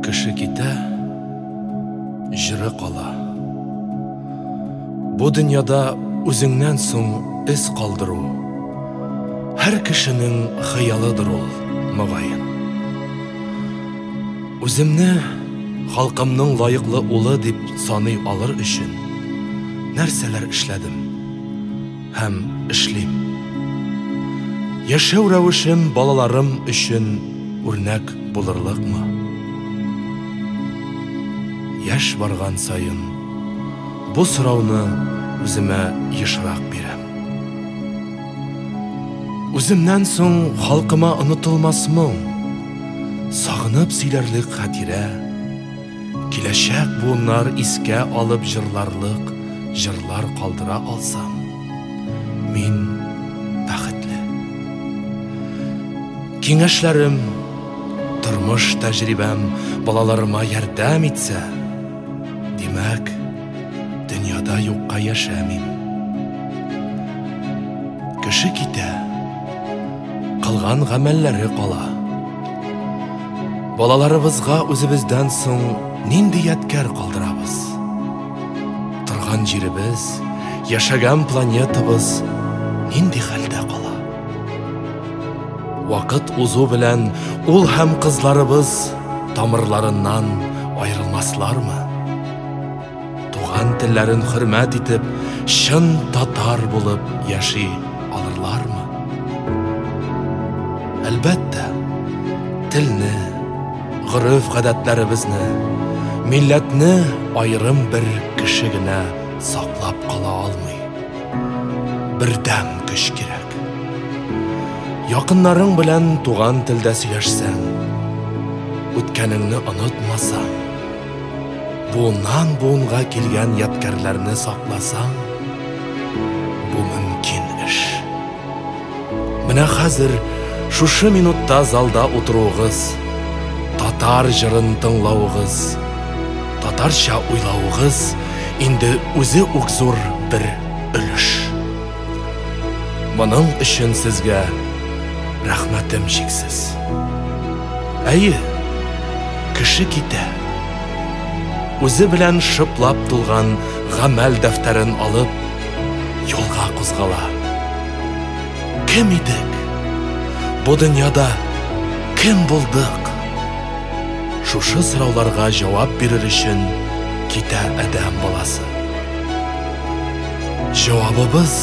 Кеше китә, җыры кала. Бу дөньяда үзеңнән соң эз калдыру һәр кешенең хыялыдыр ул, мөгаен. Үземне халкымның лаеклы улы дип саный алыр өчен нәрсәләр эшләдем һәм эшлим. Яшәү рәвешем балаларым өчен үрнәк булырлыкмы? Яш барган сайын бу сорауны үземә ешрак бирәм. Үземнән соң халкыма онытылмасмы? Сагынып сөйләрлек хатирә, киләчәк буыннар искә алып җырларлык җырлар калдыра алсам, мин бәхетле. Киңәшләрем, тормыш тәҗрибәм балаларыма ярдәм итсә, димәк, дөньяда юкка яшәмим. Кеше китә, кылган гамәлләре кала. Балаларыбызга үзебездән соң нинди ядкәр калдырабыз? Торган җиребез, яшәгән планетабыз нинди хәлдә кала? Вакыт узу белән ул һәм кызларыбыз тамырларыннан аерылмаслармы? Туган телләрен хөрмәт итеп, чын татар булып яши алырлармы? Әлбәттә, телне, гырыф-гадәтләребезне, милләтне аерым бер кеше генә саклап кала алмый. Бердәм көч кирәк. Якыннарың белән туган телдә сөйләшсәң, үткәнеңне онытмасаң, буыннан буынга килгән ядкәрләрне сакласаң, бу мөмкин эш. Менә хәзер шушы минутта залда утыруыгыз, татар җырын тыңлауыгыз, татарча уйлауыгыз инде үзе үк зур бер өлеш. Моның өчен сезгә рәхмәтем чиксез. Әйе, кеше китә. Үзе белән шыплап тулган гамәл дәфтәрен алып, юлга кузгала. Кем идек? Бу дөньяда кем булдык? Шушы сорауларга җавап бирер өчен китә адәм баласы. Җавабыбыз